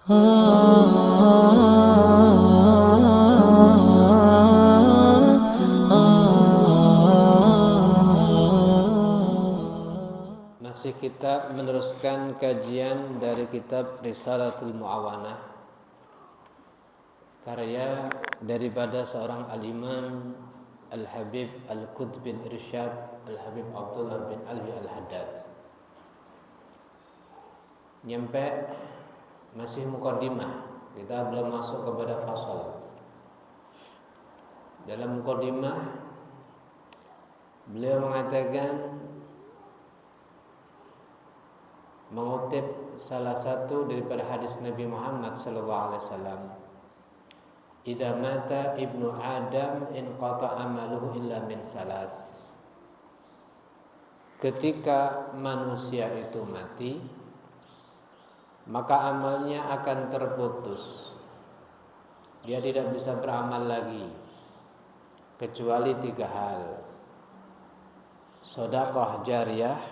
Masih kita meneruskan kajian dari kitab Risalatul Mu'awanah, karya daripada seorang al-imam Al-Habib Al-Qutb bin Irsyad Al-Habib Abdullah bin Alwi Al-Haddad. Nyampe masih muqaddimah, kita belum masuk kepada fasal. Dalam muqaddimah beliau mengatakan, mengutip salah satu daripada hadis Nabi Muhammad SAW, "Idza mata ibnu Adam inqata amaluhu illa min salas." Ketika manusia itu mati, maka amalnya akan terputus. Dia tidak bisa beramal lagi kecuali 3 hal: sedekah jariyah,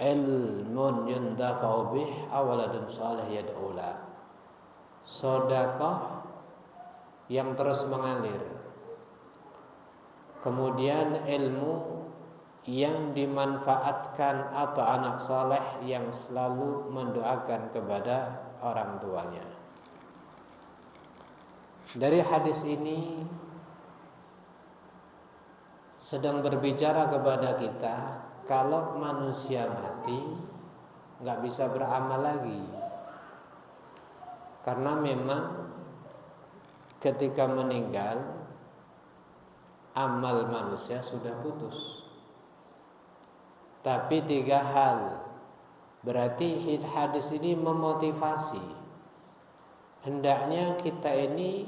ilmun yuntafa'u bih, aw waladun shalih yad'u lah. Sedekah yang terus mengalir, kemudian ilmu yang dimanfaatkan atau anak saleh yang selalu mendoakan kepada orang tuanya. Dari hadis ini sedang berbicara kepada kita, kalau manusia mati nggak bisa beramal lagi, karena memang ketika meninggal amal manusia sudah putus. Tapi 3 hal, berarti hadis ini memotivasi. Hendaknya kita ini,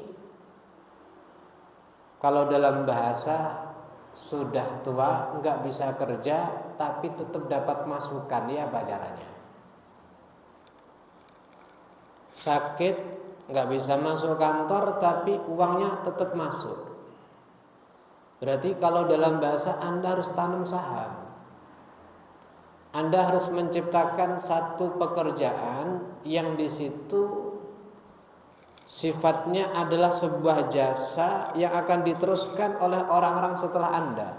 kalau dalam bahasa sudah tua, nggak bisa kerja, tapi tetap dapat masukan. Ya, apa caranya? Sakit, nggak bisa masuk kantor, tapi uangnya tetap masuk. Berarti kalau dalam bahasa Anda harus tanam saham. Anda harus menciptakan satu pekerjaan yang di situ sifatnya adalah sebuah jasa yang akan diteruskan oleh orang-orang setelah Anda,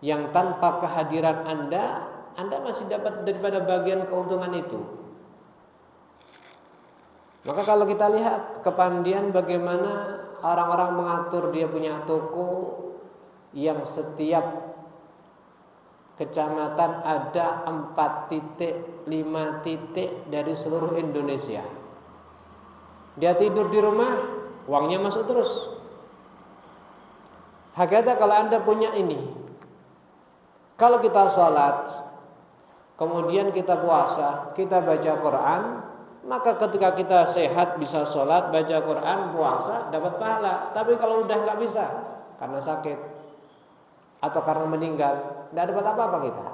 yang tanpa kehadiran Anda masih dapat daripada bagian keuntungan itu. Maka kalau kita lihat kepandaian bagaimana orang-orang mengatur, dia punya toko yang setiap kecamatan ada 4 titik, 5 titik dari seluruh Indonesia. Dia tidur di rumah, uangnya masuk terus. Hakikatnya kalau Anda punya ini, kalau kita sholat, kemudian kita puasa, kita baca Quran, maka ketika kita sehat bisa sholat, baca Quran, puasa, dapat pahala. Tapi kalau udah nggak bisa karena sakit atau karena meninggal, tidak dapat apa-apa kita.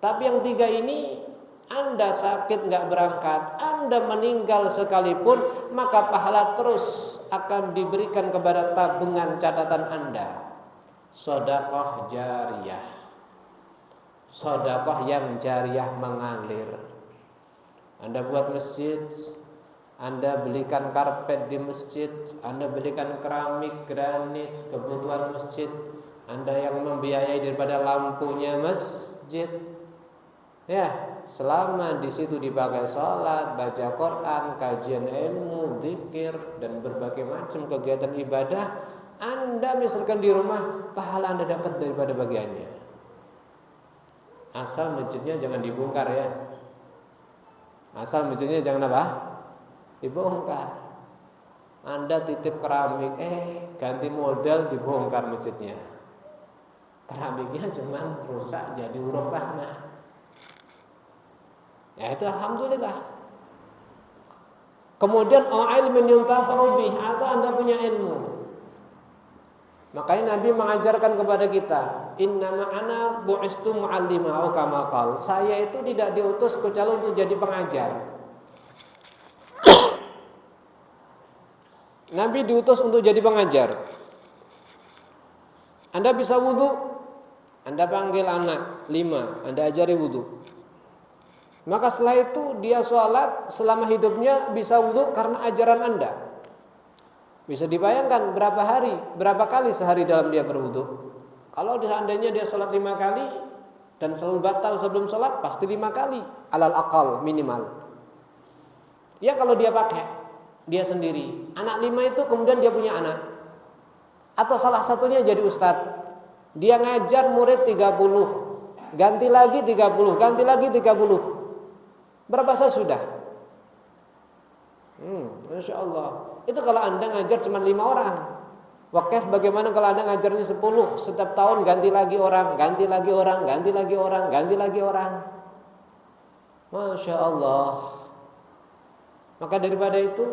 Tapi yang 3 ini, Anda sakit nggak berangkat, Anda meninggal sekalipun, maka pahala terus akan diberikan kepada tabungan catatan Anda. Sedekah jariyah, sedekah yang jariyah mengalir. Anda buat masjid, Anda belikan karpet di masjid, Anda belikan keramik, granit, kebutuhan masjid, Anda yang membiayai daripada lampunya masjid. Ya, selama di situ dipakai sholat, baca Quran, kajian ilmu, zikir, dan berbagai macam kegiatan ibadah, Anda misalkan di rumah, pahala Anda dapat daripada bagiannya. Asal masjidnya jangan dibongkar ya. Asal masjidnya jangan apa? Dibongkar. Anda titip keramik, ganti modal, dibongkar masjidnya. Keramiknya cuma rusak jadi uruk tanah. Ya itu alhamdulillah. Kemudian ilmun yuntafa'u bih, atau Anda punya ilmu. Makanya Nabi mengajarkan kepada kita, innama ana bu'istu mu'allima atau kama qala. Saya itu tidak diutus kecuali untuk jadi pengajar. Nabi diutus untuk jadi pengajar. Anda bisa wudu, Anda panggil anak 5, Anda ajari wudu. Maka setelah itu dia sholat selama hidupnya bisa wudu karena ajaran Anda. Bisa dibayangkan berapa hari, berapa kali sehari dalam dia berwudu. Kalau seandainya dia sholat 5 kali dan selalu batal sebelum sholat, pasti 5 kali alal aqal minimal. Ya kalau dia pakai, dia sendiri. Anak 5 itu kemudian dia punya anak. Atau salah satunya jadi ustadz. Dia ngajar murid 30, ganti lagi 30, ganti lagi 30. Berapa saya sudah? Masya Allah. Itu kalau Anda ngajar cuma 5 orang. Wakaf bagaimana kalau Anda ngajarnya 10? Setiap tahun ganti lagi orang, ganti lagi orang, ganti lagi orang, ganti lagi orang. Masya Allah. Maka daripada itu,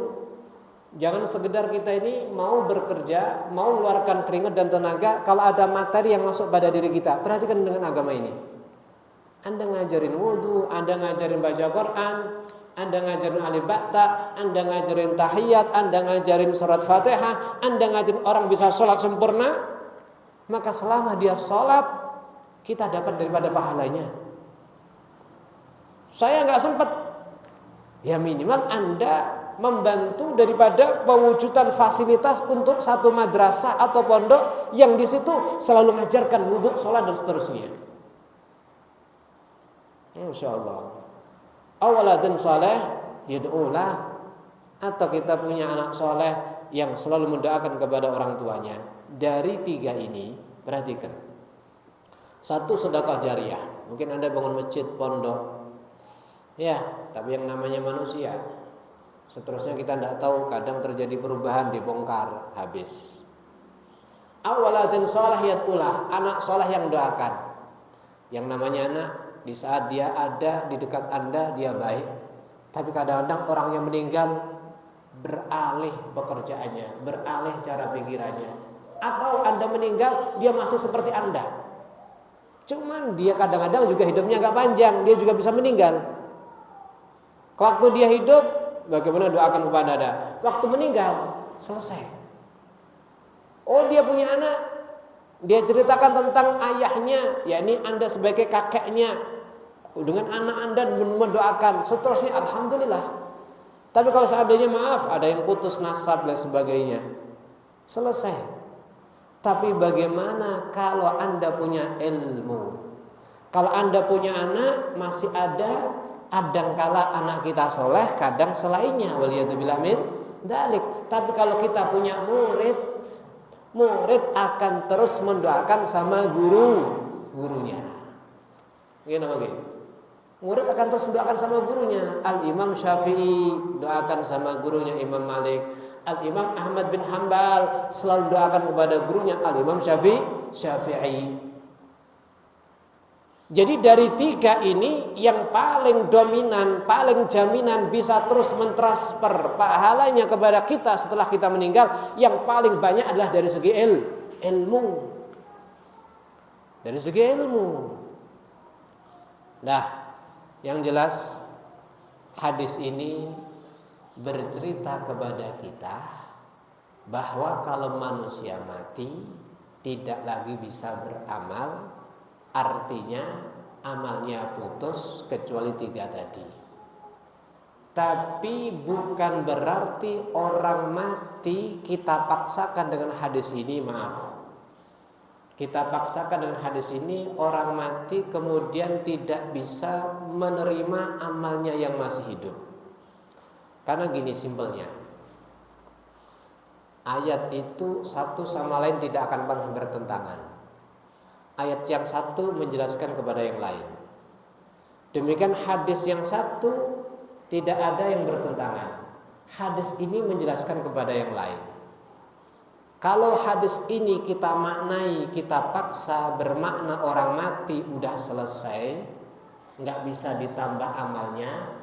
jangan sekedar kita ini mau bekerja, mau mengeluarkan keringat dan tenaga, kalau ada materi yang masuk pada diri kita. Perhatikan dengan agama ini. Anda ngajarin wudu, Anda ngajarin baca Quran, Anda ngajarin alif ba'ta, Anda ngajarin tahiyat, Anda ngajarin surat Fatihah, Anda ngajarin orang bisa sholat sempurna, maka selama dia sholat, kita dapat daripada pahalanya. Saya nggak sempat, ya minimal Anda membantu daripada pewujudan fasilitas untuk satu madrasah atau pondok yang di situ selalu mengajarkan wudu, sholat dan seterusnya. Insyaallah. Awaladun saleh yad'ulah, atau kita punya anak soleh yang selalu mendoakan kepada orang tuanya. Dari 3 ini, perhatikan. 1, sedekah jariyah. Mungkin Anda bangun masjid, pondok. Ya, tapi yang namanya manusia. Seterusnya kita tidak tahu, kadang terjadi perubahan, dibongkar, habis. Awaladun saleh yad'ulah, anak soleh yang doakan. Yang namanya anak, di saat dia ada di dekat Anda, dia baik. Tapi kadang-kadang orang yang meninggal beralih pekerjaannya, beralih cara pikirannya. Atau Anda meninggal, dia masih seperti Anda. Cuman dia kadang-kadang juga hidupnya agak panjang, dia juga bisa meninggal. Waktu dia hidup, bagaimana doakan kepada Anda? Waktu meninggal, selesai. Oh, dia punya anak, dia ceritakan tentang ayahnya, yakni Anda sebagai kakeknya, dengan anak Anda mendoakan, seterusnya alhamdulillah. Tapi kalau seandainya maaf, ada yang putus nasab dan sebagainya, selesai. Tapi bagaimana kalau Anda punya ilmu? Kalau Anda punya anak, masih ada, kadangkala anak kita soleh, kadang selainnya, waliyadzubillah min dzalik. Tapi kalau kita punya murid akan terus mendoakan sama gurunya. Gini oke. Murid akan terus mendoakan sama gurunya. Al-Imam Syafi'i doakan sama gurunya Imam Malik. Al-Imam Ahmad bin Hanbal selalu doakan kepada gurunya Al-Imam Syafi'i. Jadi dari 3 ini yang paling dominan, paling jaminan bisa terus mentransfer pahalanya kepada kita setelah kita meninggal, yang paling banyak adalah dari segi ilmu. Dari segi ilmu. Nah, yang jelas hadis ini bercerita kepada kita bahwa kalau manusia mati tidak lagi bisa beramal. Artinya amalnya putus kecuali 3 tadi. Tapi bukan berarti orang mati kita paksakan dengan hadis ini, maaf. Kita paksakan dengan hadis ini, orang mati kemudian tidak bisa menerima amalnya yang masih hidup. Karena gini simpelnya. Ayat itu satu sama lain tidak akan pernah bertentangan. Ayat yang satu menjelaskan kepada yang lain. Demikian hadis yang satu tidak ada yang bertentangan. Hadis ini menjelaskan kepada yang lain. Kalau hadis ini kita maknai, kita paksa bermakna orang mati udah selesai, nggak bisa ditambah amalnya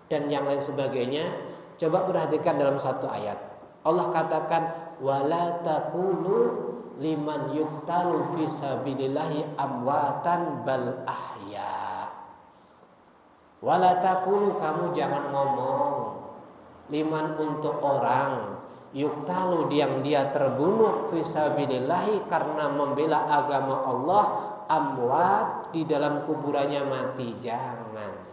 dan yang lain sebagainya. Coba perhatikan dalam satu ayat. Allah katakan wala taqulu liman yuqtalu fi sabilillahi amwatan bal ahya. Wala taqulu, kamu jangan ngomong liman untuk orang yuqtalu yang dia terbunuh fi sabilillahi karena membela agama Allah, amwat di dalam kuburannya mati. Jangan.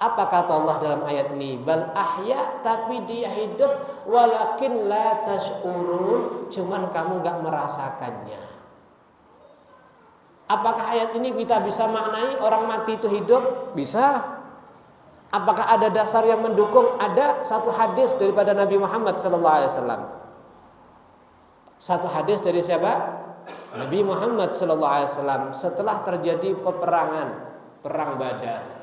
Apa kata Allah dalam ayat ini? Bal ahya, tapi dia hidup, walakin la tash'urun, cuman kamu enggak merasakannya. Apakah ayat ini kita bisa maknai orang mati itu hidup? Bisa. Apakah ada dasar yang mendukung? Ada satu hadis daripada Nabi Muhammad SAW. Satu hadis dari siapa? Nabi Muhammad SAW setelah terjadi peperangan, perang Badar.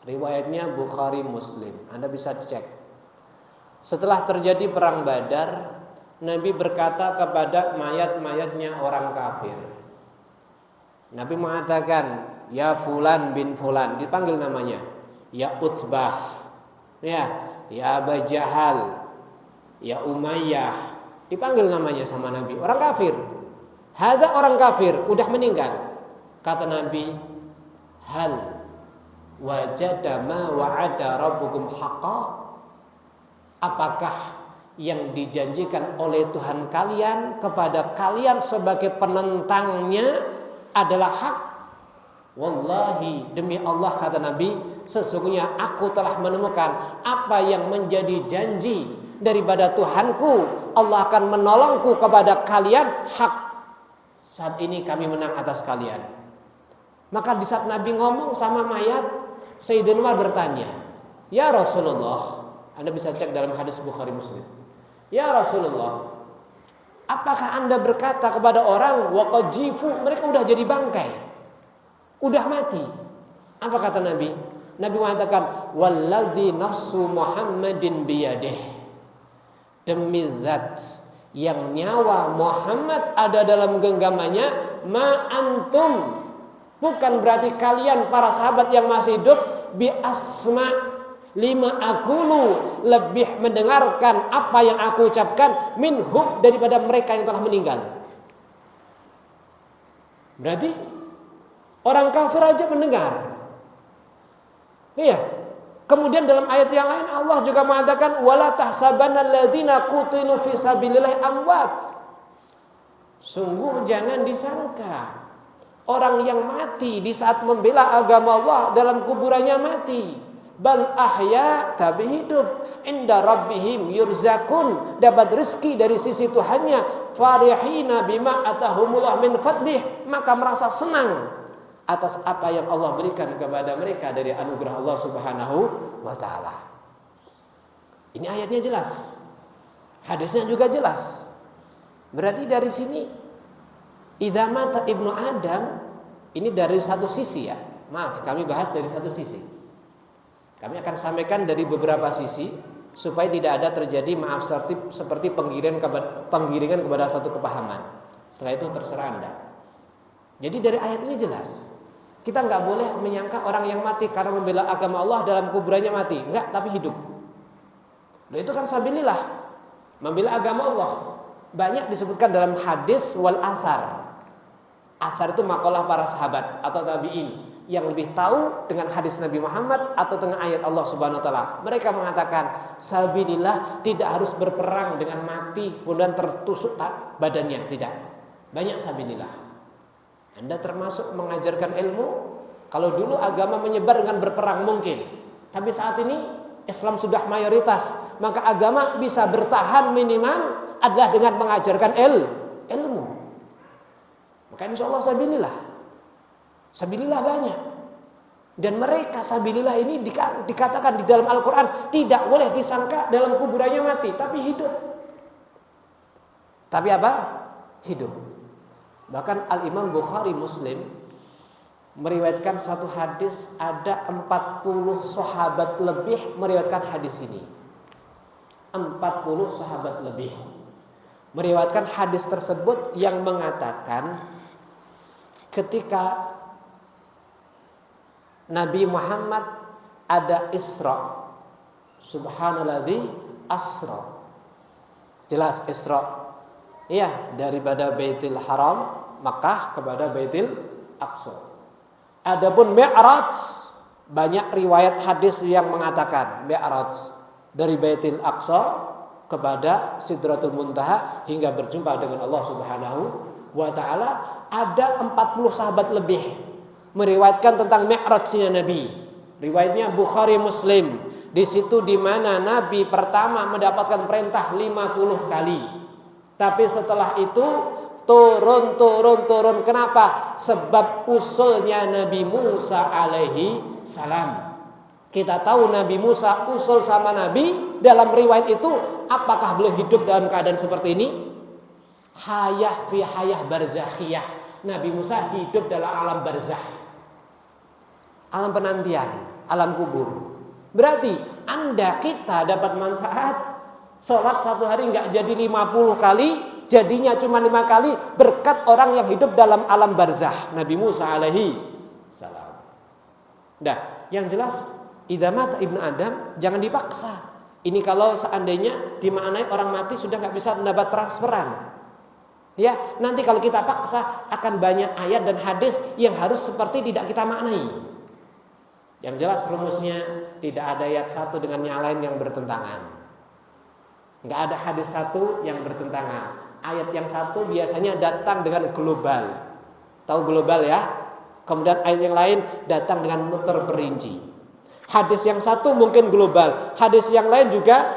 Riwayatnya Bukhari Muslim. Anda bisa cek. Setelah terjadi perang Badar, Nabi berkata kepada mayat-mayatnya orang kafir. Nabi mengatakan, ya Fulan bin Fulan, dipanggil namanya. Ya Utbah, ya Aba Jahal, ya Umayyah, dipanggil namanya sama Nabi. Orang kafir. Ada orang kafir, udah meninggal. Kata Nabi, hal wajada ma wa'ada rabbukum haqqa? Apakah yang dijanjikan oleh Tuhan kalian kepada kalian sebagai penentangnya adalah hak? Wallahi, demi Allah, kata Nabi, sesungguhnya aku telah menemukan apa yang menjadi janji daripada Tuhanku, Allah akan menolongku kepada kalian, hak. Saat ini kami menang atas kalian. Maka di saat Nabi ngomong sama mayat, Sayyidina Umar bertanya, ya Rasulullah, Anda bisa cek dalam hadis Bukhari Muslim. Ya Rasulullah, apakah Anda berkata kepada orang waqad jifu, mereka udah jadi bangkai, udah mati? Apa kata Nabi? Nabi mengatakan, wallazi nafsu Muhammadin biyadih, demi zat yang nyawa Muhammad ada dalam genggamannya, ma antum, bukan berarti kalian para sahabat yang masih hidup, bi asma lima akulu, lebih mendengarkan apa yang aku ucapkan, minhum, daripada mereka yang telah meninggal. Berarti orang kafir aja mendengar. Iya. Kemudian dalam ayat yang lain Allah juga mengatakan, wala tahsabanna alladziina qutilu fi sabilillahi amwat. Sungguh jangan disangka orang yang mati di saat membela agama Allah dalam kuburannya mati. Bal ahya, tapi hidup. Inda rabbihim yurzakun, dapat rezeki dari sisi Tuhannya. Farihina bima atahumullah min fadlih, maka merasa senang atas apa yang Allah berikan kepada mereka dari anugerah Allah Subhanahu wa taala. Ini ayatnya jelas. Hadisnya juga jelas. Berarti dari sini idza mata ibnu Adam, ini dari satu sisi ya. Maaf, kami bahas dari satu sisi. Kami akan sampaikan dari beberapa sisi supaya tidak ada terjadi seperti penggiringan kepada satu kepahaman. Setelah itu terserah Anda. Jadi dari ayat ini jelas, kita nggak boleh menyangka orang yang mati karena membela agama Allah dalam kuburannya mati. Enggak, tapi hidup. Nah, itu kan sabilillah, membela agama Allah. Banyak disebutkan dalam hadis wal asar. Asar itu makalah para sahabat atau tabi'in yang lebih tahu dengan hadis Nabi Muhammad atau dengan ayat Allah Subhanahu wa taala. Mereka mengatakan sabilillah tidak harus berperang dengan mati kemudian tertusuk badannya, tidak. Banyak sabilillah. Anda termasuk mengajarkan ilmu. Kalau dulu agama menyebar dengan berperang mungkin, tapi saat ini Islam sudah mayoritas, maka agama bisa bertahan minimal adalah dengan mengajarkan ilmu. Maka insya Allah sabilillah banyak. Dan mereka sabilillah ini dikatakan di dalam Al-Quran tidak boleh disangka dalam kuburannya mati, tapi hidup. Tapi apa? Hidup. Bahkan Al-Imam Bukhari Muslim meriwayatkan satu hadis, ada 40 sahabat lebih meriwayatkan hadis ini. 40 sahabat lebih meriwayatkan hadis tersebut yang mengatakan ketika Nabi Muhammad ada Isra, subhanalladzi asra. Jelas Isra, iya, daripada Baitul Haram Makkah kepada Baitul Aqsa. Adapun Mi'raj, banyak riwayat hadis yang mengatakan Mi'raj dari Baitul Aqsa kepada Sidratul Muntaha hingga berjumpa dengan Allah Subhanahu wa taala. Ada 40 sahabat lebih meriwayatkan tentang Mi'rajnya Nabi. Riwayatnya Bukhari Muslim. Di situ di mana Nabi pertama mendapatkan perintah 50 kali. Tapi setelah itu turun. Kenapa? Sebab usulnya Nabi Musa alaihi salam. Kita tahu Nabi Musa usul sama Nabi. Dalam riwayat itu, apakah beliau hidup dalam keadaan seperti ini? Hayah fi hayah barzakhiyah. Nabi Musa hidup dalam alam barzakh, alam penantian, alam kubur. Berarti kita dapat manfaat sholat satu hari nggak jadi 50 kali, jadinya cuma 5 kali berkat orang yang hidup dalam alam barzakh, Nabi Musa alaihi salam. Nah, yang jelas idza mata ibnu Adam jangan dipaksa. Ini kalau seandainya dimaknai orang mati sudah nggak bisa mendapat transferan. Ya, nanti kalau kita paksa akan banyak ayat dan hadis yang harus seperti tidak kita maknai. Yang jelas rumusnya tidak ada ayat satu dengan yang lain yang bertentangan. Nggak ada hadis satu yang bertentangan. Ayat yang satu biasanya datang dengan global. Tahu global ya? Kemudian ayat yang lain datang dengan terperinci. Hadis yang satu mungkin global, hadis yang lain juga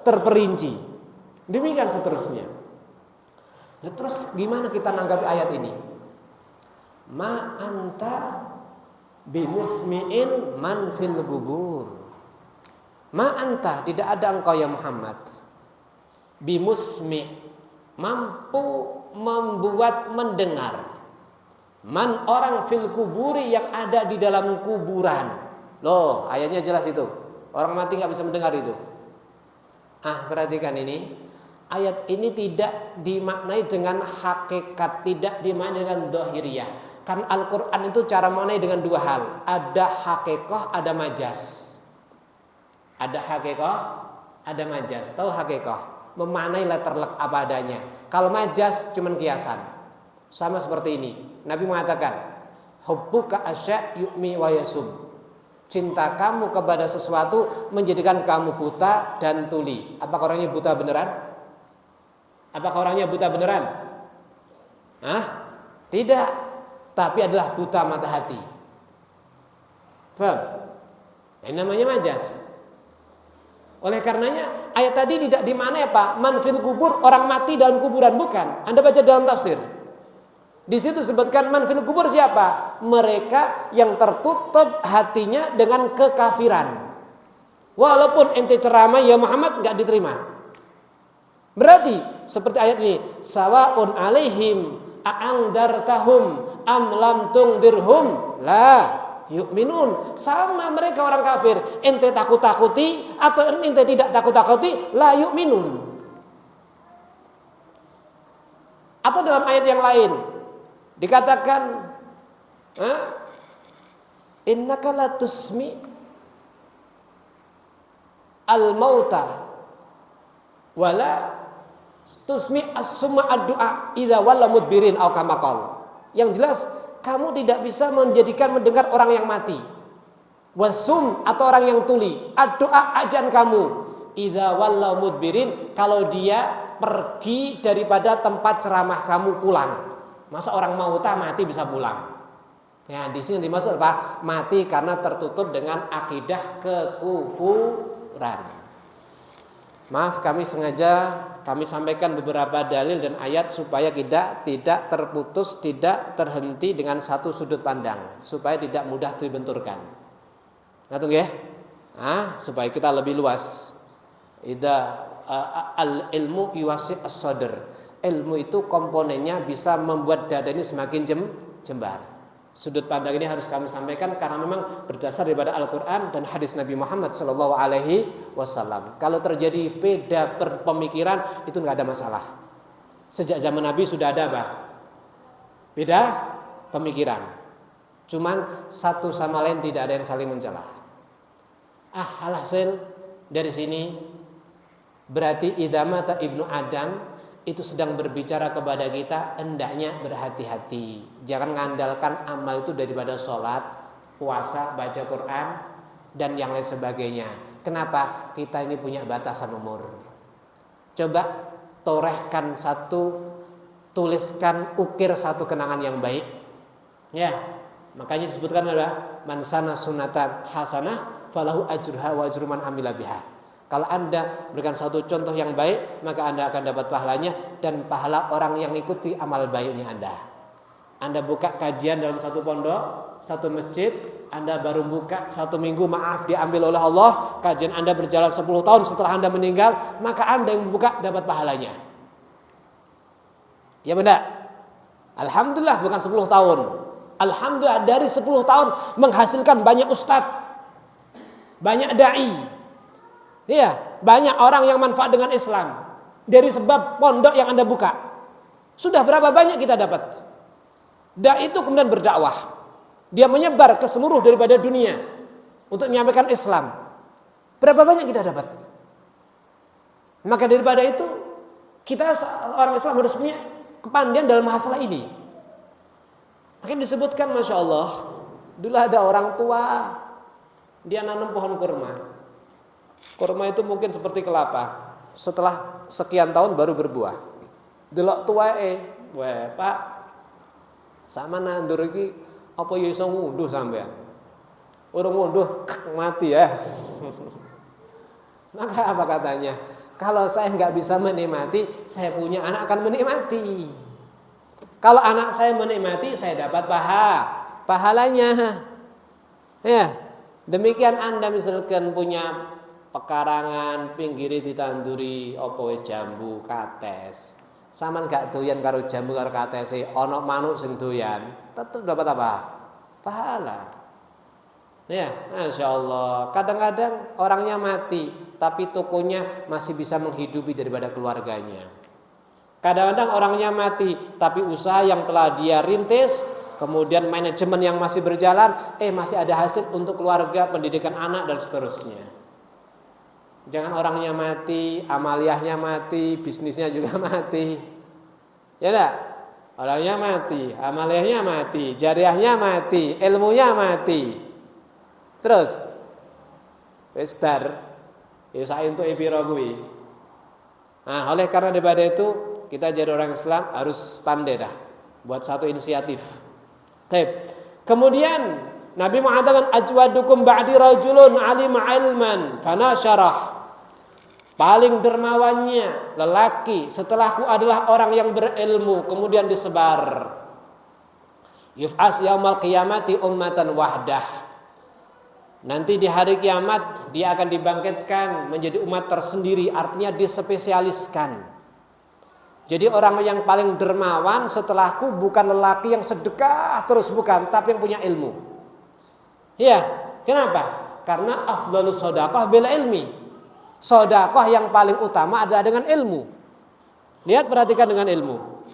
terperinci. Demikian seterusnya. Nah, terus gimana kita nanggapi ayat ini? Ma anta bimusmi'in man fil qubur. Ma anta, tidak ada engkau ya Muhammad, bimusmi', mampu membuat mendengar, man orang fil kuburi yang ada di dalam kuburan. Loh, ayatnya jelas itu. Orang mati nggak bisa mendengar itu. Perhatikan ini. Ayat ini tidak dimaknai dengan hakikat, tidak dimaknai dengan dohiriyah. Karena Al-Quran itu cara maknai dengan dua hal. Ada hakikah, ada majas. Ada hakikah, ada majas. Tahu hakikah? Memaknai letterlek apa adanya. Kalau majas cuman kiasan. Sama seperti ini. Nabi mengatakan, hubbuka asya' yu'mi wa yasum. Cinta kamu kepada sesuatu menjadikan kamu buta dan tuli. Apakah orangnya buta beneran? Apakah orangnya buta beneran? Tidak. Tapi adalah buta mata hati. Paham? Ini namanya majas. Oleh karenanya ayat tadi tidak dimaknai apa? Man fil kubur, orang mati dalam kuburan, bukan. Anda baca dalam tafsir. Di situ sebutkan man fil kubur siapa? Mereka yang tertutup hatinya dengan kekafiran. Walaupun ente ceramah ya Muhammad nggak diterima. Berarti seperti ayat ini, sawaun alaihim a'angdartahum am lam tungdirhum la yu'minun. Sama mereka orang kafir, ente takut-takuti atau ente tidak takut-takuti, la yu'minun. Atau dalam ayat yang lain dikatakan, innaka la tusmi al-mauta wala tusmi as-summa ad-du'a idza walla mudbirin aw kama qala. Yang jelas kamu tidak bisa mendengar orang yang mati. Wasum atau orang yang tuli, ad-du'a ajan kamu idza walla mudbirin kalau dia pergi daripada tempat ceramah kamu pulang. Masa orang mauta mati bisa pulang? Ya, di sini dimaksud apa? Mati karena tertutup dengan akidah kekufuran. Maaf, kami sampaikan beberapa dalil dan ayat supaya tidak terputus, tidak terhenti dengan satu sudut pandang, supaya tidak mudah dibenturkan. Ngerti ya? Supaya kita lebih luas. Al-ilmu yuwasi' as-sadr. Ilmu itu komponennya bisa membuat dada ini semakin jembar. Sudut pandang ini harus kami sampaikan karena memang berdasar daripada Al-Quran dan hadis Nabi Muhammad SAW. Kalau terjadi beda pemikiran itu nggak ada masalah. Sejak zaman Nabi sudah ada apa? Beda pemikiran. Cuman satu sama lain tidak ada yang saling mencela. Alhasil dari sini berarti idza mata ibnu Adam itu sedang berbicara kepada kita, hendaknya berhati-hati. Jangan mengandalkan amal itu daripada sholat, puasa, baca Quran, dan yang lain sebagainya. Kenapa? Kita ini punya batasan umur. Coba torehkan tuliskan, ukir satu kenangan yang baik. Ya, Makanya disebutkan adalah man sana sunatan hasanah falahu ajruha wa ajru man amila biha. Kalau Anda berikan satu contoh yang baik, maka Anda akan dapat pahalanya dan pahala orang yang ikuti amal baiknya Anda. Anda buka kajian dalam satu pondok, satu masjid, Anda baru buka 1 minggu, maaf diambil oleh Allah, kajian Anda berjalan 10 tahun setelah Anda meninggal, maka Anda yang buka dapat pahalanya. Ya benar? Alhamdulillah bukan 10 tahun. Alhamdulillah dari 10 tahun menghasilkan banyak ustadz, banyak da'i. Iya, banyak orang yang manfaat dengan Islam dari sebab pondok yang Anda buka. Sudah berapa banyak kita dapat? Da'i itu kemudian berdakwah. Dia menyebar ke seluruh daripada dunia untuk menyampaikan Islam. Berapa banyak kita dapat? Maka daripada itu kita orang Islam harus punya kepandian dalam masalah ini. Makanya disebutkan, Masya Allah, dulu ada orang tua, dia nanam pohon kurma. Kurma itu mungkin seperti kelapa. Setelah sekian tahun baru berbuah. Delok tuwae, weh Pak, sama nandur iki apa ya iso ngunduh sampean? Urung ngunduh mati ya. Maka apa katanya? Kalau saya nggak bisa menikmati, saya punya anak akan menikmati. Kalau anak saya menikmati, saya dapat pahalanya. Ya, demikian Anda misalkan punya pekarangan pinggiri ditanduri apa wis jambu kates. Saman gak doyan karo jambu karo katese, ana manuk sing doyan, tetep dapat apa? Pahala. Ya, Masya Allah. Kadang-kadang orangnya mati, tapi tokonya masih bisa menghidupi daripada keluarganya. Kadang-kadang orangnya mati, tapi usaha yang telah dia rintis, kemudian manajemen yang masih berjalan, masih ada hasil untuk keluarga, pendidikan anak dan seterusnya. Jangan orangnya mati, amaliyahnya mati, bisnisnya juga mati. Ya enggak? Orangnya mati, amaliyahnya mati, jariahnya mati, ilmunya mati. Terus wis bar, ya sae untuk pira kuwi. Nah, oleh karena daripada itu kita jadi orang Islam harus pandai dah buat satu inisiatif. Baik. Kemudian Nabi mengatakan ajwadukum ba'di rajulun alima ilman fanasyarah. Paling dermawannya lelaki setelahku adalah orang yang berilmu kemudian disebar. Yuf'as yaumal qiyamati ummatan wahdah. Nanti di hari kiamat dia akan dibangkitkan menjadi umat tersendiri, artinya dispesialiskan. Jadi orang yang paling dermawan setelahku bukan lelaki yang sedekah terus, bukan, tapi yang punya ilmu. Ya, kenapa? Karena afdhalus shadaqah bil ilmi. Sedekah yang paling utama adalah dengan ilmu. Lihat, perhatikan dengan ilmu.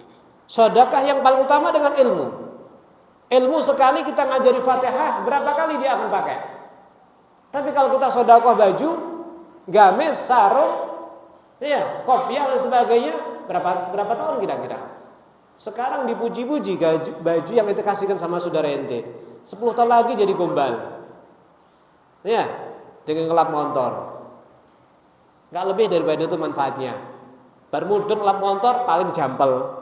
Sedekah yang paling utama dengan ilmu. Ilmu sekali kita ngajari Fatihah, berapa kali dia akan pakai? Tapi kalau kita sedekah baju, gamis, sarung, ya, kopiah dan sebagainya, berapa tahun kira-kira? Sekarang dipuji-puji baju yang kita kasihkan sama saudara ente. 10 tahun lagi jadi gombal. Ya, dengan kelap motor. Gak lebih daripada itu manfaatnya. Bermudun lap motor paling jampel.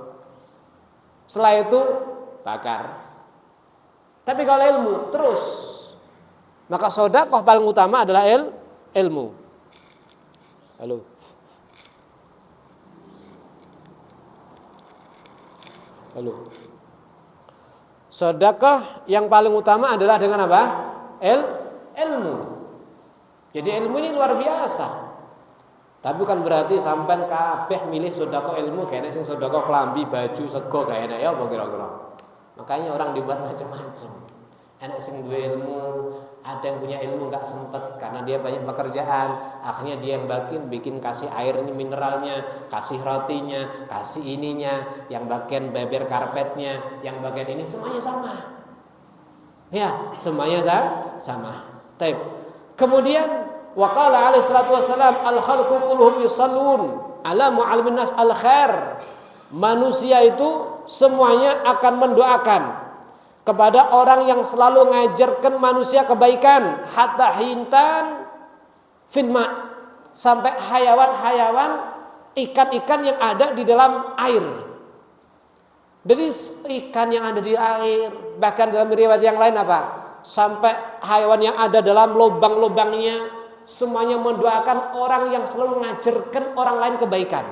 Setelah itu bakar. Tapi kalau ilmu terus, maka sedekah paling utama adalah ilmu. Halo. Halo. Sedekah yang paling utama adalah dengan apa? Ilmu. Jadi ilmu ini luar biasa. Tapi bukan berarti sampean kabeh milih sedekah ilmu, kene sing sedekah klambi, baju, sego gak enak ya apa kira-kira. Makanya orang dibuat macam-macam. Enak sing duwe ilmu, ada yang punya ilmu gak sempet karena dia banyak pekerjaan, akhirnya dia yang bikin kasih air ini mineralnya, kasih rotinya, kasih ininya, yang bagian beber karpetnya, yang bagian ini semuanya sama. Ya, semuanya sama. Taib. Kemudian waqala alaihi salatu wassalam al-khalqu kulluhum yusallun ala mu'allimin nas al-khair. Manusia itu semuanya akan mendoakan kepada orang yang selalu ngajarkan manusia kebaikan, hatta hintan filma, sampai hayawan-hayawan, ikan-ikan yang ada di dalam air. Dari ikan yang ada di air, bahkan dalam riwayat yang lain apa? Sampai hewan yang ada dalam lubang-lubangnya, semuanya mendoakan orang yang selalu mengajarkan orang lain kebaikan.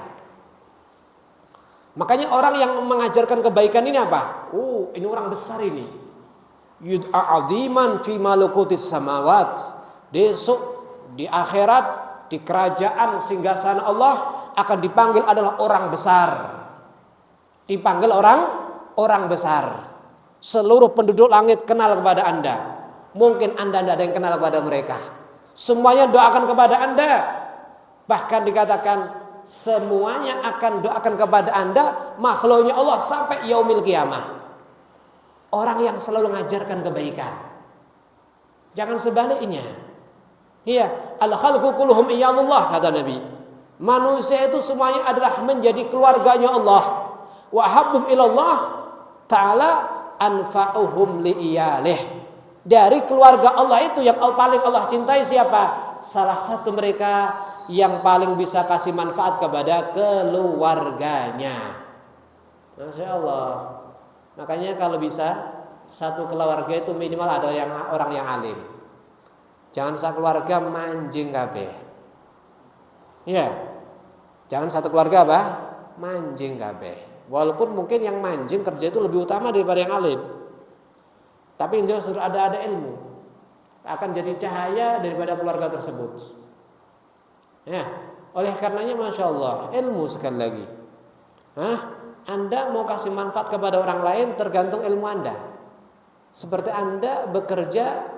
Makanya orang yang mengajarkan kebaikan ini apa? Ini orang besar ini. Yud'a 'aziman fi malakutis samawat. Besok di akhirat, di kerajaan singgasana Allah akan dipanggil adalah orang besar. Dipanggil orang besar. Seluruh penduduk langit kenal kepada Anda. Mungkin Anda tidak ada yang kenal kepada mereka. Semuanya doakan kepada Anda. Bahkan dikatakan semuanya akan doakan kepada Anda, makhluknya Allah sampai yaumil qiyamah. Orang yang selalu mengajarkan kebaikan. Jangan sebaliknya. Iya, al-khalqu kulluhum iyalullah, kata Nabi. Manusia itu semuanya adalah menjadi keluarganya Allah. Wa habbum ilallah ta'ala anfa'uhum li'iyalih. Dari keluarga Allah itu yang paling Allah cintai siapa? Salah satu mereka yang paling bisa kasih manfaat kepada keluarganya. Masya Allah. Makanya kalau bisa satu keluarga itu minimal ada orang yang alim. Jangan satu keluarga manjing kabeh. Ya. Jangan satu keluarga apa? Manjing kabeh. Walaupun mungkin yang manjing kerja itu lebih utama daripada yang alim. Tapi yang jelas harus ada ilmu. Akan jadi cahaya daripada keluarga tersebut. Ya, oleh karenanya Masya Allah, ilmu sekali lagi. Anda mau kasih manfaat kepada orang lain tergantung ilmu Anda. Seperti Anda bekerja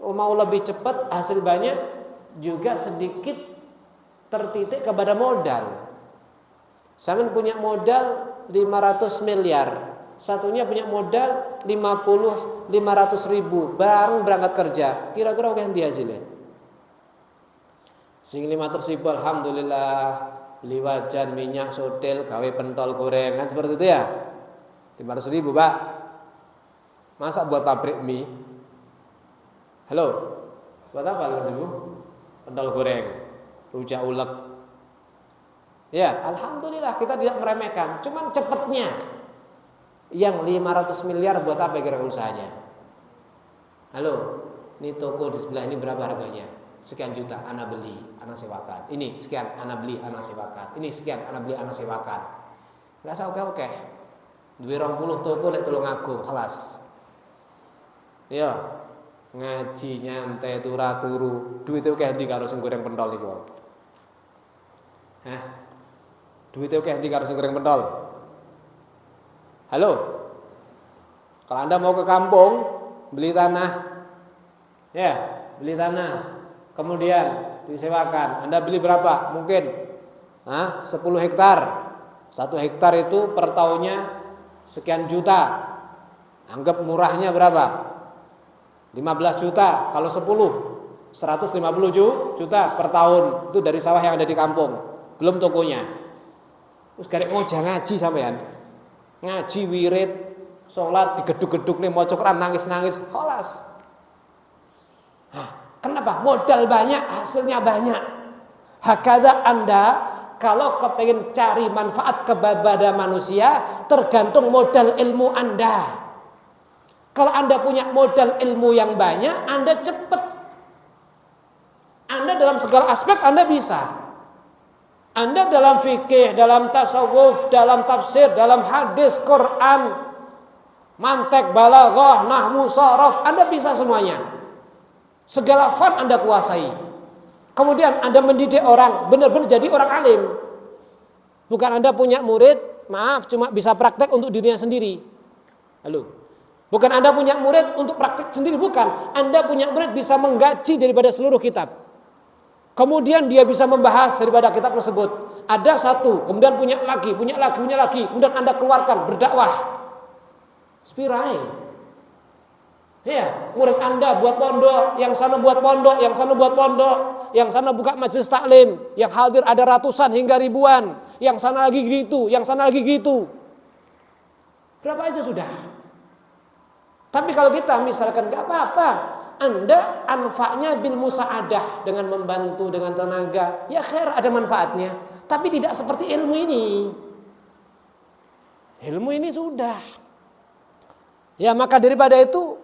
mau lebih cepat hasil banyak, juga sedikit tertitik kepada modal. Saya punya modal 500 miliar, satunya punya modal 500 ribu, baru berangkat kerja. Kira-kira oke nanti hasilnya. Sing 500 ribu alhamdulillah, beli wajan, minyak, sotel, gawe pentol gorengan seperti itu ya. 500 ribu Pak. Masa buat pabrik mie? Halo, buat apa 500 ribu? Pentol goreng, rujak ulek. Ya, alhamdulillah kita tidak meremehkan. Cuman cepatnya. Yang 500 miliar buat apa kira usahanya? Halo, ini toko di sebelah ini berapa harganya? Sekian juta, anak beli, anak sewakan. Ini sekian, anak beli, anak sewakan. Ini sekian, anak beli, anak sewakan. Enggak usah oke. 20 toko nek tulung aku, kelas. Ya, ngaji nyantai turu. Duit oke ndi karo sing goreng pentol iku. Duit oke ndi karo sing goreng pentol. Halo. Kalau Anda mau ke kampung, beli tanah. Ya, beli tanah. Kemudian disewakan. Anda beli berapa? Mungkin 10 hektar. 1 hektar itu per tahunnya sekian juta. Anggap murahnya berapa? 15 juta. Kalau 10, 150 juta per tahun. Itu dari sawah yang ada di kampung. Belum tokonya. Terus garek ngojah ngaji sampean. Ngaji wirid, sholat digeduk-geduk nih, maca Quran nangis-nangis, kholas. Kenapa? Modal banyak, hasilnya banyak. Hakada Anda kalau kepengen cari manfaat kepada manusia, tergantung modal ilmu Anda. Kalau Anda punya modal ilmu yang banyak, Anda cepat. Anda dalam segala aspek Anda bisa. Anda dalam fikih, dalam tasawuf, dalam tafsir, dalam hadis, Quran, mantek, balaghah, nahwu, sharaf, Anda bisa semuanya. Segala fan Anda kuasai. Kemudian Anda mendidik orang, benar-benar jadi orang alim. Bukan Anda punya murid, maaf, cuma bisa praktek untuk dirinya sendiri. Halo. Bukan Anda punya murid untuk praktek sendiri, bukan. Anda punya murid bisa menggaji daripada seluruh kitab. Kemudian dia bisa membahas daripada kitab tersebut. Ada satu, kemudian punya lagi. Kemudian Anda keluarkan, berdakwah. Spirai. Ya, murid Anda buat pondok, yang sana buat pondok, yang sana buat pondok, yang sana buka majelis taklim, yang hadir ada ratusan hingga ribuan, yang sana lagi gitu, yang sana lagi gitu. Berapa aja sudah. Tapi kalau kita misalkan nggak apa-apa, Anda anfa'nya bil musa'adah, dengan membantu dengan tenaga, ya khair, ada manfaatnya. Tapi tidak seperti ilmu ini. Ilmu ini sudah. Ya maka daripada itu,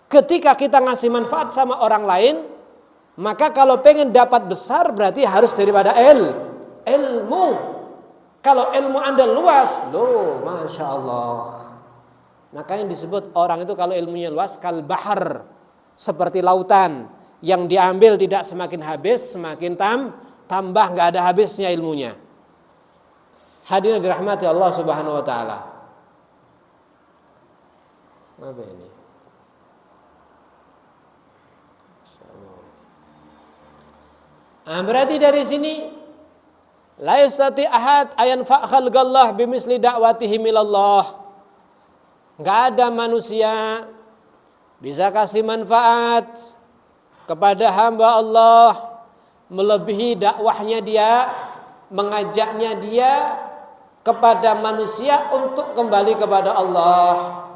ketika kita ngasih manfaat sama orang lain, maka kalau pengen dapat besar berarti harus daripada ilmu. Kalau ilmu Anda luas, loh, Masya Allah. Makanya disebut orang itu kalau ilmunya luas, kal bahar, seperti lautan yang diambil tidak semakin habis, semakin tambah, nggak ada habisnya ilmunya. Hadirin dirahmati Allah Subhanahu wa taala. Apa ini? Berarti dari sini la yastati ahad ayan fa'khal gallah bimisli da'watihi milallah. Enggak ada manusia bisa kasih manfaat kepada hamba Allah melebihi dakwahnya dia, mengajaknya dia kepada manusia untuk kembali kepada Allah.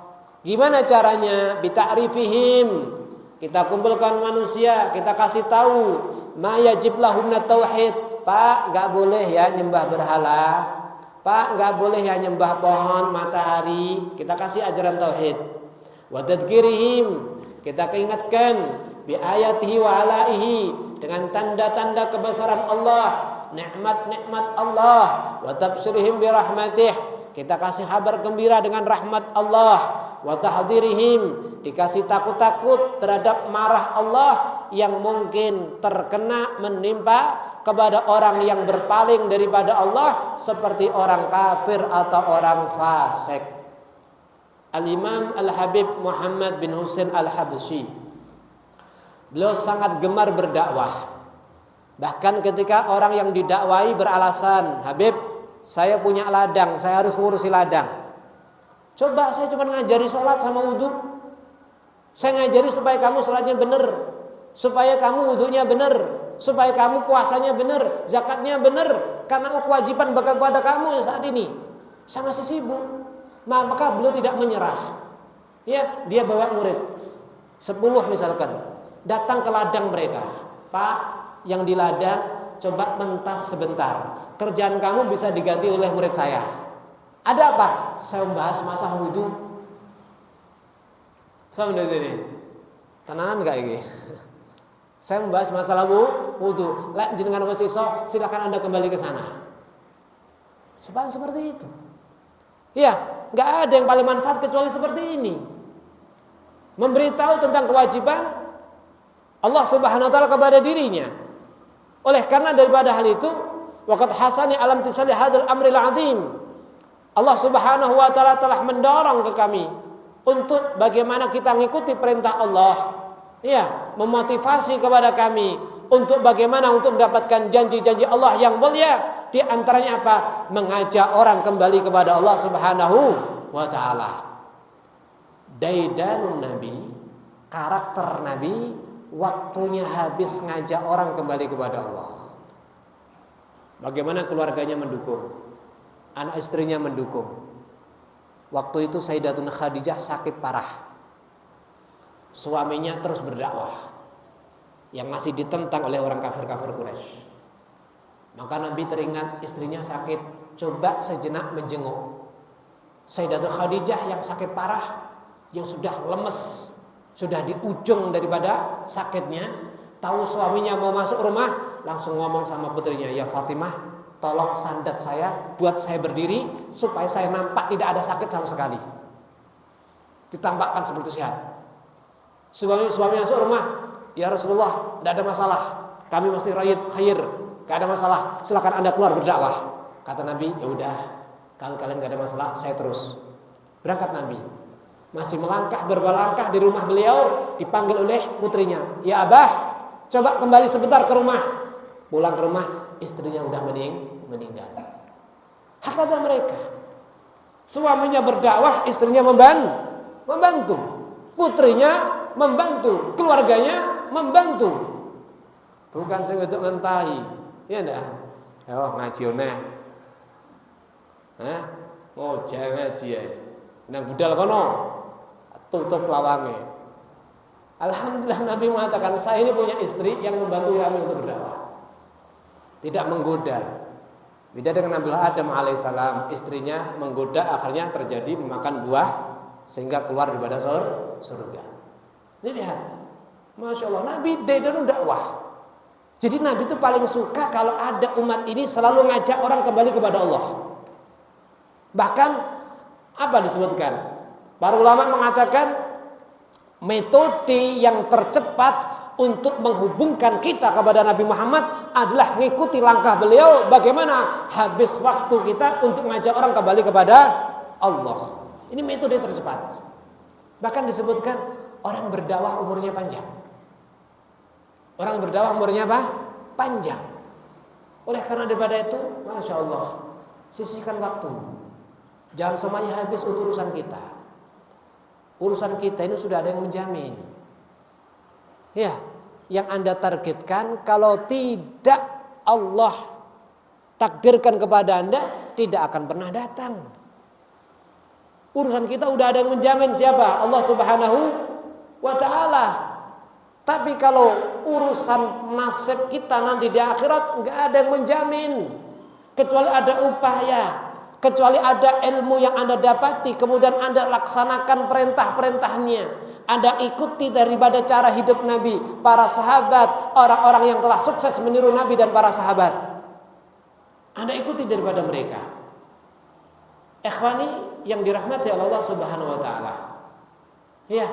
Gimana caranya? Bita'rifihim. Kita kumpulkan manusia, kita kasih tahu ma yajib lahumna tauhid. Pak, enggak boleh ya nyembah berhala. Pak, enggak boleh ya nyembah pohon, matahari. Kita kasih ajaran tauhid. Wa tadhkirihim. Kita ingatkan bi ayatihi wa alaihi, dengan tanda-tanda kebesaran Allah, nikmat-nikmat Allah. Wa tabsyirihim bi rahmatih. Kita kasih kabar gembira dengan rahmat Allah. Wa tahdhirihim. Dikasih takut-takut terhadap marah Allah yang mungkin terkena menimpa kepada orang yang berpaling daripada Allah, seperti orang kafir atau orang fasik. Al-Imam Al-Habib Muhammad bin Husain Al-Habsyi, beliau sangat gemar berdakwah. Bahkan ketika orang yang didakwai beralasan, Habib, saya punya ladang, saya harus ngurusi ladang. Coba saya cuma ngajari sholat sama wudhu. Saya ngajari supaya kamu sholatnya benar, supaya kamu wudhunya benar, supaya kamu puasanya benar, zakatnya benar, karena kewajiban kepada kamu saat ini. Saya masih sibuk. Maka beliau tidak menyerah. Ya, dia bawa murid 10 misalkan, datang ke ladang mereka. Pak, yang di ladang coba mentas sebentar. Kerjaan kamu bisa diganti oleh murid saya. Ada apa? Saya membahas masalah wudhu. Paham dari sini? Tenanan enggak ini? Saya membahas masalah wudhu. Lek jenengan wis iso, silakan Anda kembali ke sana. Seperti itu. Iya, enggak ada yang paling manfaat kecuali seperti ini. Memberitahu tentang kewajiban Allah Subhanahu wa taala kepada dirinya. Oleh karena daripada hal itu, waqad hasani alam tisali hadzal amril azim. Allah Subhanahu wa taala telah mendorong ke kami untuk bagaimana kita mengikuti perintah Allah, ya, memotivasi kepada kami untuk bagaimana untuk mendapatkan janji-janji Allah yang mulia. Di antaranya apa? Mengajak orang kembali kepada Allah Subhanahu wa taala. Daidanun Nabi, karakter Nabi, waktunya habis ngajak orang kembali kepada Allah. Bagaimana keluarganya mendukung, anak istrinya mendukung. Waktu itu Sayyidatuna Khadijah sakit parah. Suaminya terus berdakwah yang masih ditentang oleh orang kafir-kafir Quraisy. Maka Nabi teringat istrinya sakit, coba sejenak menjenguk. Sayyidatuna Khadijah yang sakit parah, yang sudah lemes, sudah di ujung daripada sakitnya, tahu suaminya mau masuk rumah, langsung ngomong sama putrinya, "Ya Fatimah, tolong sandat saya, buat saya berdiri supaya saya nampak tidak ada sakit sama sekali." Ditampakkan seperti sehat. Suami masuk rumah, "Ya Rasulullah, tidak ada masalah, kami masih rakyat khair, tidak ada masalah, silakan Anda keluar berdakwah." Kata Nabi, "Ya udah, kalau kalian tidak ada masalah, saya terus." Berangkat Nabi. Masih melangkah beberapa langkah di rumah beliau, dipanggil oleh putrinya, "Ya Abah, coba kembali sebentar ke rumah." Pulang ke rumah, istrinya udah meninggal. Hakata mereka. Suaminya berdakwah, istrinya membantu. Putrinya membantu, keluarganya membantu. Bukan sing untuk ngentahi. Ya ndak? Oh, ngaji oneh. Hah? Oh, jangan ngaji ya. Nang budal kono. Tutup lawange. Alhamdulillah Nabi mengatakan, "Saya ini punya istri yang membantu kami untuk berdakwah. Tidak menggoda, Beda dengan Nabi Adam alaihissalam, istrinya menggoda, akhirnya terjadi memakan buah sehingga keluar daripada surga. Ini lihat, masya Allah, Nabi Daidan dakwah. Jadi Nabi itu paling suka kalau ada umat ini selalu ngajak orang kembali kepada Allah. Bahkan apa disebutkan? Para ulama mengatakan metode yang tercepat untuk menghubungkan kita kepada Nabi Muhammad adalah mengikuti langkah beliau. Bagaimana habis waktu kita untuk mengajak orang kembali kepada Allah. Ini metode tercepat. Bahkan disebutkan orang berdakwah umurnya panjang. Orang berdakwah umurnya apa? Panjang. Oleh karena daripada itu, masya Allah, sisihkan waktu. Jangan semuanya habis untuk urusan kita. Urusan kita ini sudah ada yang menjamin. Ya, yang Anda targetkan kalau tidak Allah takdirkan kepada Anda tidak akan pernah datang. Urusan kita udah ada yang menjamin, siapa? Allah Subhanahu wa taala. Tapi kalau urusan nasib kita nanti di akhirat enggak ada yang menjamin. Kecuali ada upaya, kecuali ada ilmu yang Anda dapati, kemudian Anda laksanakan perintah-perintahnya. Anda ikuti daripada cara hidup Nabi, para sahabat, orang-orang yang telah sukses meniru Nabi dan para sahabat. Anda ikuti daripada mereka. Ikhwani yang dirahmati Allah Subhanahu wa taala. Ya,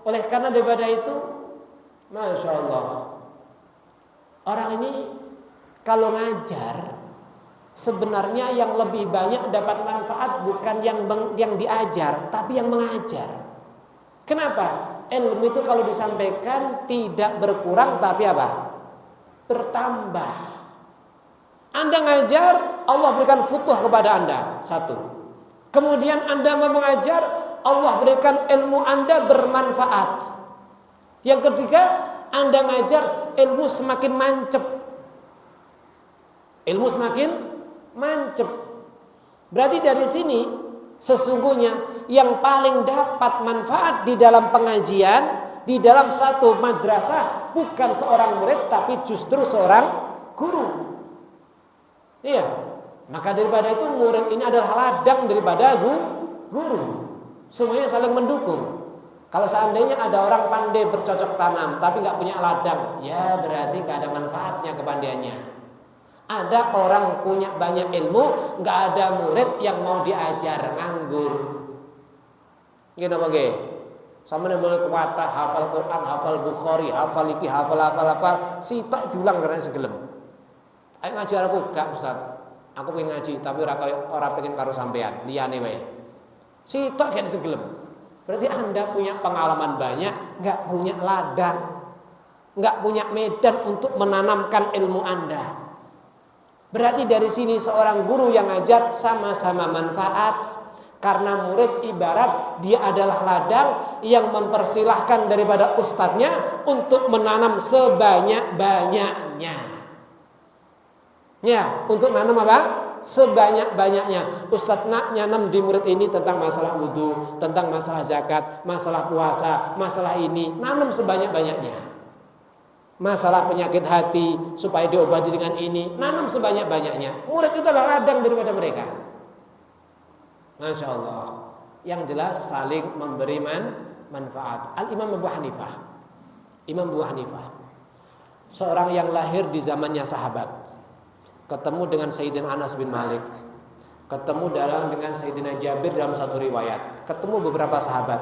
oleh karena daripada itu, masya Allah, orang ini kalau ngajar sebenarnya yang lebih banyak dapat manfaat bukan yang diajar, tapi yang mengajar. Kenapa? Ilmu itu kalau disampaikan tidak berkurang tapi apa? Bertambah. Anda ngajar, Allah berikan futuh kepada Anda. Satu. Kemudian Anda mau mengajar, Allah berikan ilmu Anda bermanfaat. Yang ketiga, Anda ngajar, ilmu semakin mancep. Ilmu semakin mancep. Berarti dari sini sesungguhnya yang paling dapat manfaat di dalam pengajian, di dalam satu madrasah bukan seorang murid tapi justru seorang guru. Iya. Maka daripada itu murid ini adalah ladang daripada guru. Semuanya saling mendukung. Kalau seandainya ada orang pandai bercocok tanam tapi nggak punya ladang, ya berarti nggak ada manfaatnya kepandaiannya. Ada orang punya banyak ilmu, nggak ada murid yang mau diajar, nganggur. Gini apa sama mulai kuwata hafal Quran, hafal Bukhari, hafal iki, hafal sitok diulang karena segelem. Ayo ngajar aku, gak Ustaz. Aku pengen ngaji tapi ora pengen karo sampean, liyane wae. Sitok gak segelem. Berarti Anda punya pengalaman banyak, nggak punya ladang, nggak punya medan untuk menanamkan ilmu Anda. Berarti dari sini seorang guru yang ngajar sama-sama manfaat. Karena murid ibarat dia adalah ladang yang mempersilahkan daripada ustadznya untuk menanam sebanyak-banyaknya. Ya, untuk menanam apa? Sebanyak-banyaknya. Ustadz nak nyanam di murid ini tentang masalah wudu, tentang masalah zakat, masalah puasa, masalah ini, nanam sebanyak-banyaknya. Masalah penyakit hati supaya diobati dengan ini, nanam sebanyak-banyaknya. Murid itu adalah ladang daripada mereka. Masya Allah. Yang jelas saling memberi manfaat. Al-Imam Abu Hanifah, Imam Abu Hanifah, seorang yang lahir di zamannya sahabat, ketemu dengan Sayyidina Anas bin Malik, ketemu dengan Sayyidina Jabir dalam satu riwayat, ketemu beberapa sahabat,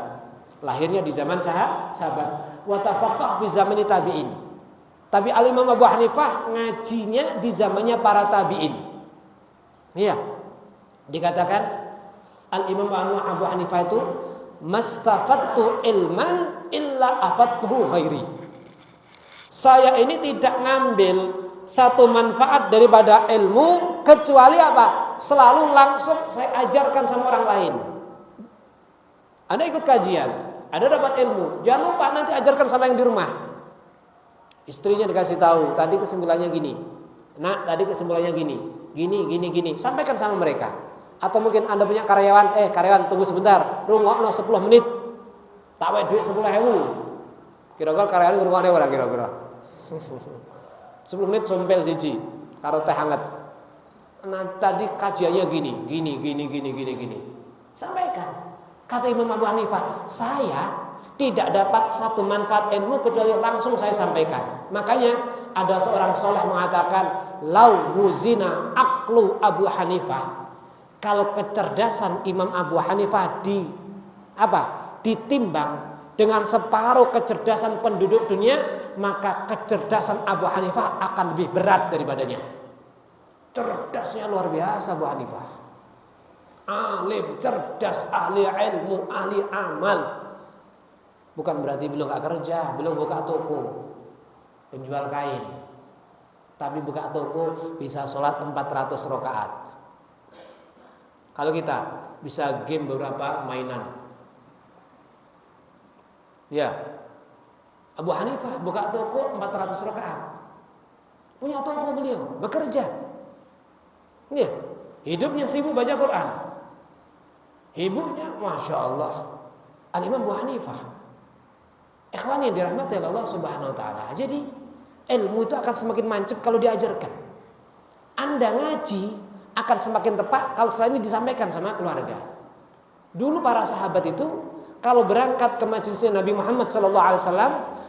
lahirnya di zaman sahabat. Wa tafaqah fi zamani tabi'in. Tapi Al-Imam Abu Hanifah ngajinya di zamannya para tabi'in. Iya. Dikatakan Al-Imam Abu Hanifah itu mastafattu ilman illa afattuhu ghairi. Saya ini tidak ngambil satu manfaat daripada ilmu kecuali apa? Selalu langsung saya ajarkan sama orang lain. Anda ikut kajian, Anda dapat ilmu, jangan lupa nanti ajarkan sama yang di rumah. Istrinya dikasih tahu, tadi kesimpulannya gini. Nak, tadi kesimpulannya gini. Gini. Sampaikan sama mereka. Atau mungkin Anda punya karyawan, karyawan tunggu sebentar, rungokno 10 menit. Tak wae duit 10.000. Kira-kira karyawan ngrungokne ora kira-kira. 10 menit sompel siji karo teh hangat. Nah, tadi kajiannya gini. Sampaikan. Kata Imam Abu Hanifah, saya tidak dapat satu manfaat ilmu kecuali langsung saya sampaikan. Makanya ada seorang soleh mengatakan, lau wuzina aklu Abu Hanifah. Kalau kecerdasan Imam Abu Hanifah ditimbang dengan separuh kecerdasan penduduk dunia, maka kecerdasan Abu Hanifah akan lebih berat daripadanya. Cerdasnya luar biasa Abu Hanifah. Alim, cerdas, ahli ilmu, ahli amal. Bukan berarti beliau gak kerja, beliau buka toko penjual kain. Tapi buka toko bisa sholat 400 rakaat. Kalau kita bisa game beberapa mainan. Ya. Abu Hanifah buka toko 400 rakaat. Punya toko beliau, bekerja. Ya. Hidupnya sibuk baca Quran. Ibunya Masya Allah Al-Imam Abu Hanifah. Ikhwan yang dirahmati Allah Subhanahu wa taala. Jadi ilmu itu akan semakin mancep kalau diajarkan. Anda ngaji akan semakin tepat kalau setelah ini disampaikan sama keluarga. Dulu para sahabat itu kalau berangkat ke majelisnya Nabi Muhammad SAW,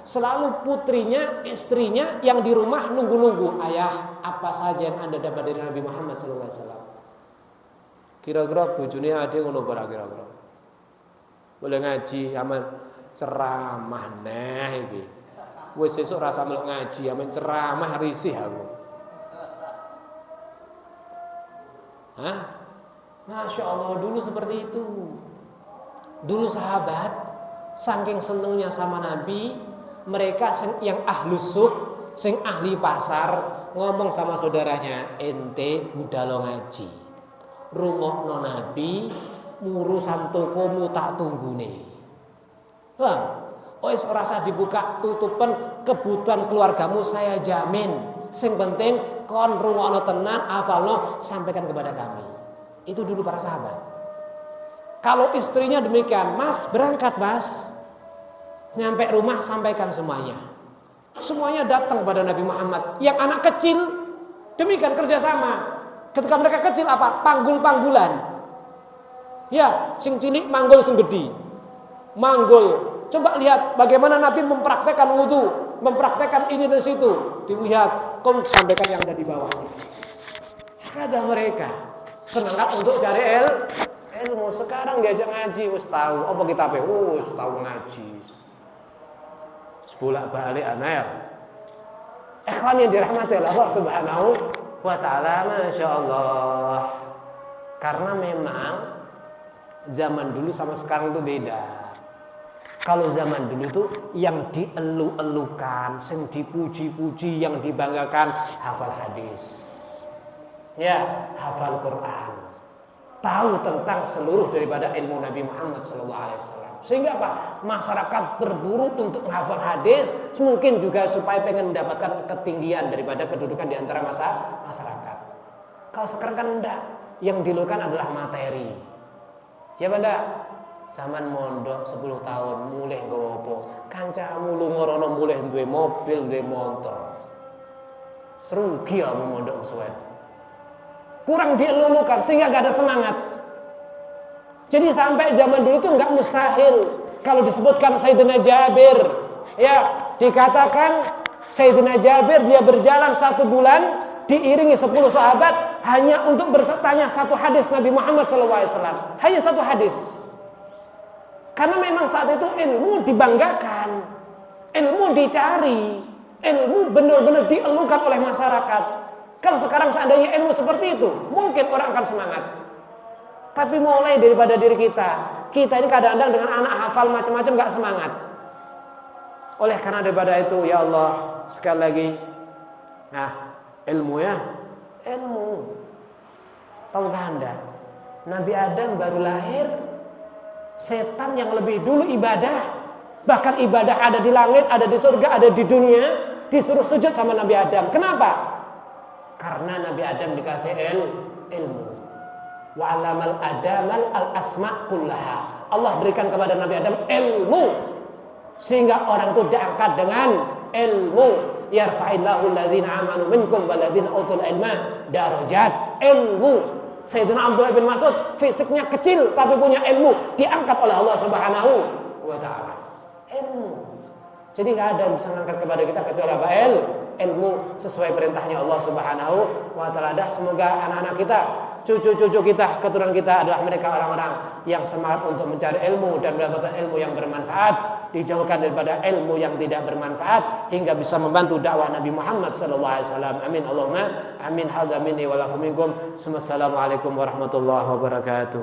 selalu putrinya, istrinya yang di rumah nunggu-nunggu. Ayah, apa saja yang Anda dapat dari Nabi Muhammad SAW? Kira-kira bojone ade ngono ora kira-kira. Boleh ngaji aman ceramah neh iki. Wis sesuk rasa melok ngaji, amen ceramah risih aku. Hah? Masya Allah, dulu seperti itu. Dulu sahabat saking senengnya sama Nabi, mereka yang ahlus suq, sing ahli pasar, ngomong sama saudaranya, ente budal ngaji. Rungokno Nabi, urusan tokomu tak tunggune. Bang, wis ora usah dibuka tutupan, kebutuhan keluargamu saya jamin. Sing penting kon rungokno tenan, hafalno, sampaikan kepada kami. Itu dulu para sahabat. Kalau istrinya demikian, Mas berangkat Mas. Nyampe rumah sampaikan semuanya. Semuanya datang pada Nabi Muhammad. Yang anak kecil demikian kerjasama. Ketika mereka kecil apa? Panggul-panggulan. Ya, sing cilik manggul sing gede. Manggul. Coba lihat bagaimana Nabi mempraktekkan wudu, mempraktekkan ini dan situ. Dilihat, kau sampaikan yang ada di bawah. Kata mereka semangat untuk cari ilmu. Sekarang diajak ngaji, wis tahu apa kita wis tahu ngaji. Sebolak balik anel. Ikhwan yang dirahmati Allah Subhanahu wa taala, Masya Allah. Karena memang zaman dulu sama sekarang itu beda. Kalau zaman dulu itu yang dielu-elukan, yang dipuji-puji, yang dibanggakan hafal hadis. Ya, hafal Quran. Tahu tentang seluruh daripada ilmu Nabi Muhammad SAW. Sehingga apa? Masyarakat berburu untuk menghafal hadis, mungkin juga supaya pengen mendapatkan ketinggian daripada kedudukan di antara masyarakat. Kalau sekarang kan enggak, yang dilukan adalah materi. Ya benda, zaman mondok 10 tahun mulai nggawa apa? Kancamu lunga rono mulai duwe mobil, duwe motor. Serugi ya mondok kesuwen. Kurang dielulukan sehingga gak ada semangat. Jadi sampai zaman dulu itu enggak mustahil kalau disebutkan Sayyidina Jabir, ya, dikatakan Sayyidina Jabir dia berjalan 1 bulan diiringi 10 sahabat hanya untuk bertanya 1 hadis Nabi Muhammad SAW. Hanya 1 hadis. Karena memang saat itu ilmu dibanggakan, ilmu dicari, ilmu benar-benar dielukan oleh masyarakat. Kalau sekarang seandainya ilmu seperti itu, mungkin orang akan semangat. Tapi mulai daripada diri kita ini kadang-kadang dengan anak hafal macam-macam gak semangat. Oleh karena daripada itu, ya Allah, sekali lagi, ilmu ya, ilmu. Tahukah Anda, Nabi Adam baru lahir, setan yang lebih dulu ibadah, bahkan ibadah ada di langit, ada di surga, ada di dunia, disuruh sujud sama Nabi Adam. Kenapa? Karena Nabi Adam dikasih ilmu. Wa 'allamal adamal al-asma' kullaha. Allah berikan kepada Nabi Adam ilmu sehingga orang itu diangkat dengan ilmu. yarfa'illahu alladzina amanu minkum walladzina utul ilma darajat. Ilmu Sayyidina Abdullah bin Mas'ud fisiknya kecil tapi punya ilmu, diangkat oleh Allah Subhanahu wa taala. Ilmu. Jadi enggak ada yang bisa mengangkat kepada kita kecuali apa? Ilmu sesuai perintahnya Allah Subhanahu wa taala. Semoga anak-anak kita, cucu-cucu kita, keturunan kita adalah mereka orang-orang yang semangat untuk mencari ilmu dan mendapatkan ilmu yang bermanfaat, dijauhkan daripada ilmu yang tidak bermanfaat hingga bisa membantu dakwah Nabi Muhammad sallallahu alaihi wasallam. Amin Allahumma amin. Hadza minni wa lakum minkum. Wassalamualaikum warahmatullahi wabarakatuh.